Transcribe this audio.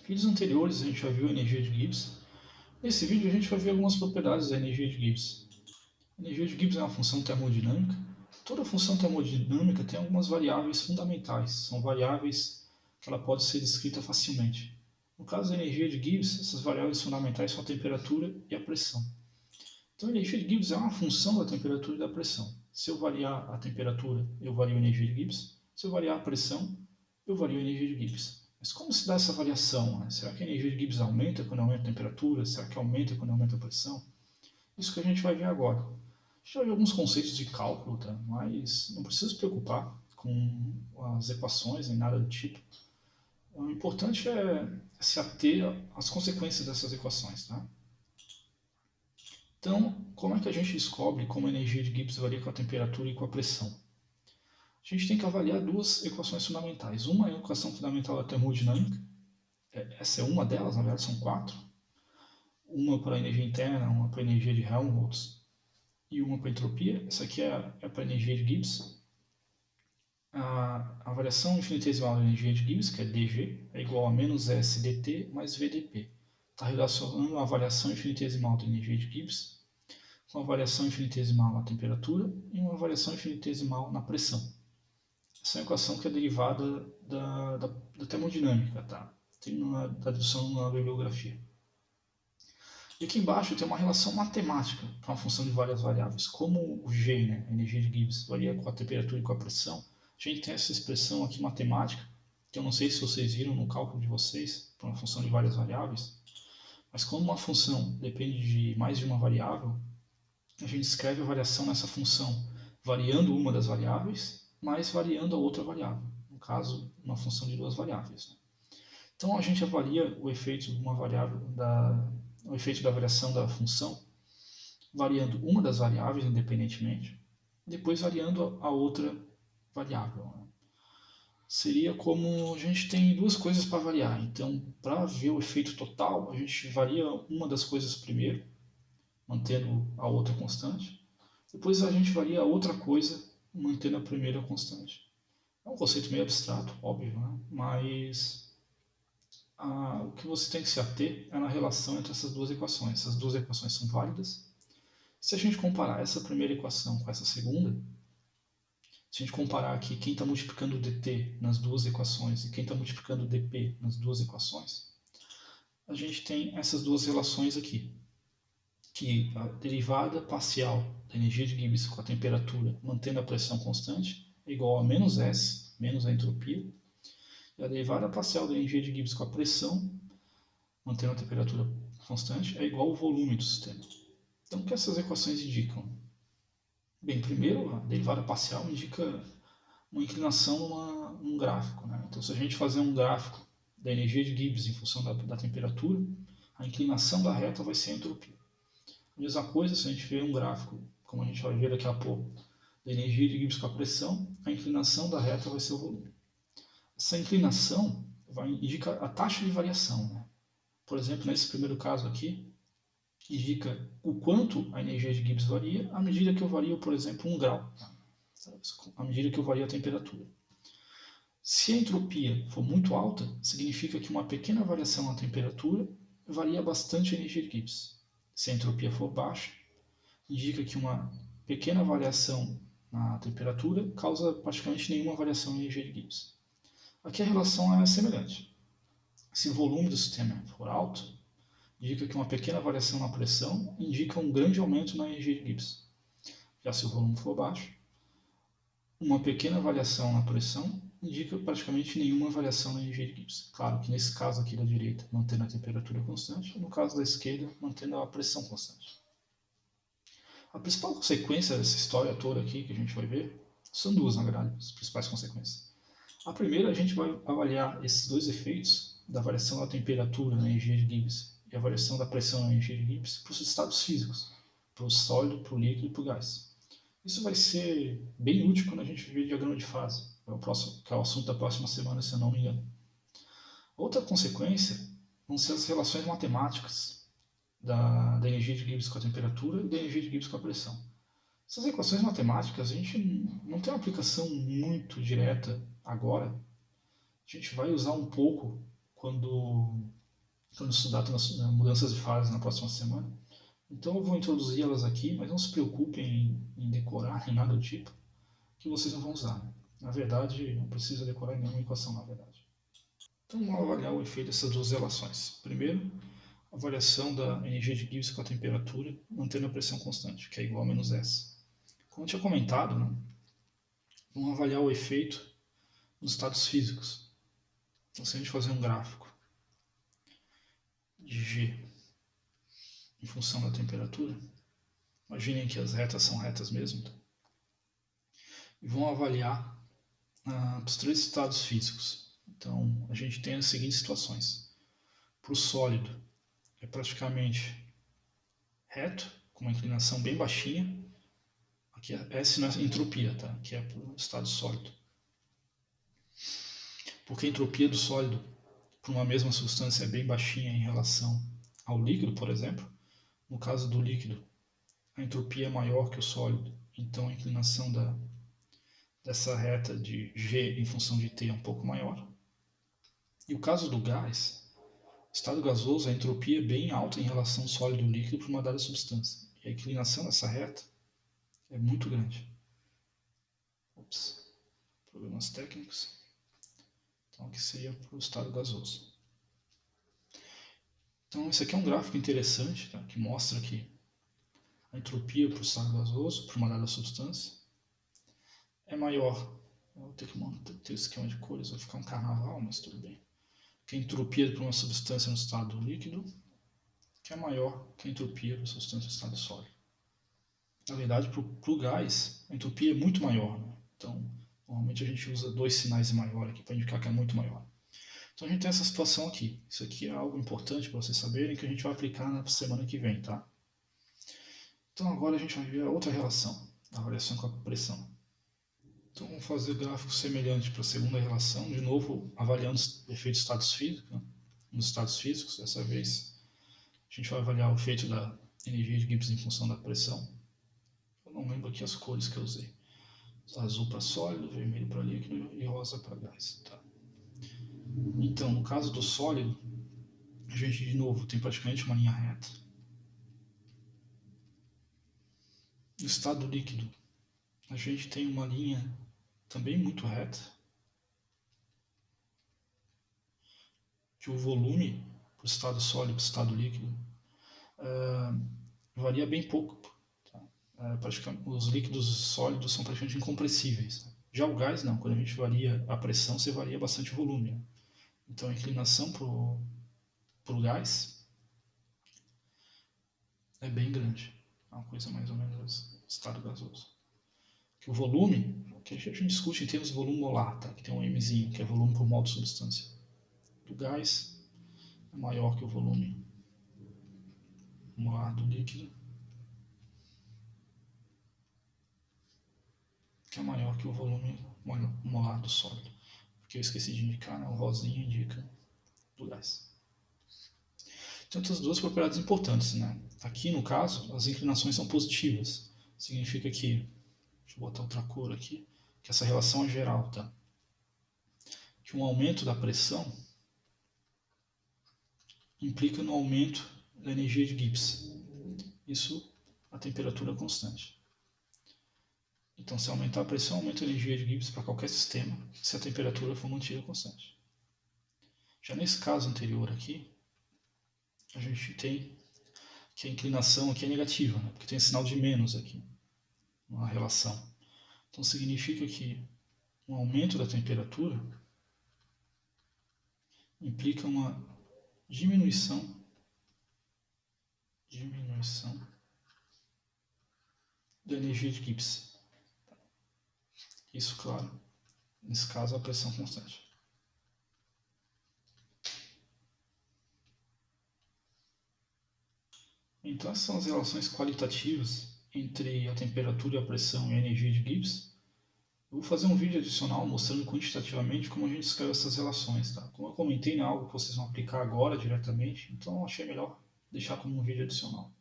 Vídeos anteriores a gente já viu a energia de Gibbs. Nesse vídeo a gente vai ver algumas propriedades da energia de Gibbs. A energia de Gibbs é uma função termodinâmica. Toda função termodinâmica tem algumas variáveis fundamentais. São variáveis que ela pode ser descrita facilmente. No caso da energia de Gibbs, essas variáveis fundamentais são a temperatura e a pressão. Então a energia de Gibbs é uma função da temperatura e da pressão. Se eu variar a temperatura, eu vario a energia de Gibbs. Se eu variar a pressão, eu vario a energia de Gibbs. Mas como se dá essa variação? Né? Será que a energia de Gibbs aumenta quando aumenta a temperatura? Será que aumenta quando aumenta a pressão? Isso que a gente vai ver agora. A gente vai ver alguns conceitos de cálculo, tá? Mas não precisa se preocupar com as equações nem nada do tipo. O importante é se ater às consequências dessas equações. Tá? Então, como é que a gente descobre como a energia de Gibbs varia com a temperatura e com a pressão? A gente tem que avaliar duas equações fundamentais. Uma é a equação fundamental da termodinâmica. Essa é uma delas, na verdade são quatro. Uma para a energia interna, uma para a energia de Helmholtz e uma para a entropia. Essa aqui é para a energia de Gibbs. A variação infinitesimal da energia de Gibbs, que é dG, é igual a menos S dt mais VdP. Está relacionando a variação infinitesimal da energia de Gibbs com a variação infinitesimal na temperatura e uma variação infinitesimal na pressão. Essa é uma equação que é derivada da termodinâmica, tá? Tem uma tradução na bibliografia. E aqui embaixo tem uma relação matemática para uma função de várias variáveis. Como o G, né, a energia de Gibbs, varia com a temperatura e com a pressão, a gente tem essa expressão aqui matemática, que eu não sei se vocês viram no cálculo de vocês, para uma função de várias variáveis, mas como uma função depende de mais de uma variável, a gente escreve a variação nessa função variando uma das variáveis, mas variando a outra variável. No caso, uma função de duas variáveis. Né? Então a gente avalia o efeito de uma variável o efeito da variação da função variando uma das variáveis independentemente, depois variando a outra variável. Né? Seria como a gente tem duas coisas para variar. Então, para ver o efeito total, a gente varia uma das coisas primeiro, mantendo a outra constante. Depois a gente varia a outra coisa, mantendo a primeira constante. É um conceito meio abstrato, óbvio, né? Mas o que você tem que se ater é na relação entre essas duas equações. Essas duas equações são válidas. Se a gente comparar essa primeira equação com essa segunda, se a gente comparar aqui quem está multiplicando o dt nas duas equações e quem está multiplicando o dp nas duas equações, a gente tem essas duas relações aqui, que a derivada parcial da energia de Gibbs com a temperatura mantendo a pressão constante é igual a menos S, menos a entropia, e a derivada parcial da energia de Gibbs com a pressão mantendo a temperatura constante é igual ao volume do sistema. Então, o que essas equações indicam? Bem, primeiro, a derivada parcial indica uma inclinação num gráfico. Né? Então, se a gente fazer um gráfico da energia de Gibbs em função da temperatura, a inclinação da reta vai ser a entropia. A mesma coisa se a gente ver um gráfico, como a gente vai ver daqui a pouco, da energia de Gibbs com a pressão, a inclinação da reta vai ser o volume. Essa inclinação indica a taxa de variação. Né? Por exemplo, nesse primeiro caso aqui, indica o quanto a energia de Gibbs varia à medida que eu vario, por exemplo, 1 grau, tá? À medida que eu vario a temperatura. Se a entropia for muito alta, significa que uma pequena variação na temperatura varia bastante a energia de Gibbs. Se a entropia for baixa, indica que uma pequena variação na temperatura causa praticamente nenhuma variação na energia de Gibbs. Aqui a relação é semelhante. Se o volume do sistema for alto, indica que uma pequena variação na pressão indica um grande aumento na energia de Gibbs. Já se o volume for baixo, uma pequena variação na pressão indica praticamente nenhuma variação na energia de Gibbs. Claro que nesse caso aqui da direita, mantendo a temperatura constante, e no caso da esquerda, mantendo a pressão constante. A principal consequência dessa história toda aqui que a gente vai ver são duas, na verdade, as principais consequências. A primeira, a gente vai avaliar esses dois efeitos da variação da temperatura na energia de Gibbs e a variação da pressão na energia de Gibbs para os estados físicos, para o sólido, para o líquido e para o gás. Isso vai ser bem útil quando a gente ver diagrama de fase, que é o assunto da próxima semana, se eu não me engano. Outra consequência vão ser as relações matemáticas da energia de Gibbs com a temperatura e da energia de Gibbs com a pressão. Essas equações matemáticas a gente não tem uma aplicação muito direta agora. A gente vai usar um pouco quando Vamos estudar mudanças de fase na próxima semana. Então eu vou introduzir elas aqui, mas não se preocupem em decorar nem nada do tipo, que vocês não vão usar. Né? Na verdade, não precisa decorar nenhuma equação, na verdade. Então vamos avaliar o efeito dessas duas relações. Primeiro, a variação da energia de Gibbs com a temperatura, mantendo a pressão constante, que é igual a menos S. Como eu tinha comentado, né, vamos avaliar o efeito nos estados físicos. Então, se a gente fazer um gráfico de G em função da temperatura, imaginem que as retas são retas mesmo, tá? E vão avaliar os três estados físicos. Então, a gente tem as seguintes situações. Para o sólido, é praticamente reto, com uma inclinação bem baixinha. Aqui é S na entropia, tá? Que é para o estado sólido. Porque a entropia do sólido para uma mesma substância é bem baixinha em relação ao líquido, por exemplo. No caso do líquido, a entropia é maior que o sólido, então a inclinação dessa reta de G em função de T é um pouco maior. E o caso do gás, estado gasoso, a entropia é bem alta em relação ao sólido e líquido para uma dada substância. E a inclinação dessa reta é muito grande. Ops, problemas técnicos. Então aqui seria para o estado gasoso. Então esse aqui é um gráfico interessante, tá? Que mostra que a entropia para o estado gasoso, para uma dada substância, é maior. Eu vou ter que manter o esquema de cores, vai ficar um carnaval, mas tudo bem. Que a entropia para uma substância no estado líquido, que é maior que a entropia para a substância no estado sólido. Na verdade, para o gás, a entropia é muito maior. Né? Então, normalmente a gente usa dois sinais maior aqui para indicar que é muito maior. Então a gente tem essa situação aqui. Isso aqui é algo importante para vocês saberem que a gente vai aplicar na semana que vem, tá? Então agora a gente vai ver a outra relação, a variação com a pressão. Então vamos fazer gráfico semelhante para a segunda relação, de novo avaliando os efeitos estados físicos, né? Nos estados físicos, dessa vez a gente vai avaliar o efeito da energia de Gibbs em função da pressão. Eu não lembro aqui as cores que eu usei. Azul para sólido, vermelho para líquido e rosa para gás. Tá? Então, no caso do sólido, a gente de novo tem praticamente uma linha reta. No estado líquido, a gente tem uma linha também muito reta, que o volume para o estado sólido e para o estado líquido varia bem pouco. Tá? Os líquidos sólidos são praticamente incompressíveis. Já o gás não, quando a gente varia a pressão, você varia bastante o volume. Né? Então a inclinação para o gás é bem grande. É uma coisa mais ou menos estado gasoso. Que o volume, que a gente discute em termos de volume molar, tá? Que tem um Mzinho, que é volume por mol de substância. Do gás é maior que o volume molar do líquido, que é maior que o volume molar do sólido. Porque eu esqueci de indicar, né? O rosinho indica do gás. Tem outras duas propriedades importantes, né? Aqui no caso, as inclinações são positivas. Significa que, deixa eu botar outra cor aqui, que essa relação é geral, tá? Que um aumento da pressão implica no aumento da energia de Gibbs. Isso a temperatura constante. Então, se aumentar a pressão, aumenta a energia de Gibbs para qualquer sistema, se a temperatura for mantida constante. Já nesse caso anterior aqui, a gente tem que a inclinação aqui é negativa, né? Porque tem sinal de menos aqui na relação. Então, significa que um aumento da temperatura implica uma diminuição da energia de Gibbs. Isso, claro, nesse caso, a pressão constante. Então, essas são as relações qualitativas entre a temperatura e a pressão e a energia de Gibbs. Eu vou fazer um vídeo adicional mostrando quantitativamente como a gente escreve essas relações. Tá? Como eu comentei, não é algo que vocês vão aplicar agora diretamente, então eu achei melhor deixar como um vídeo adicional.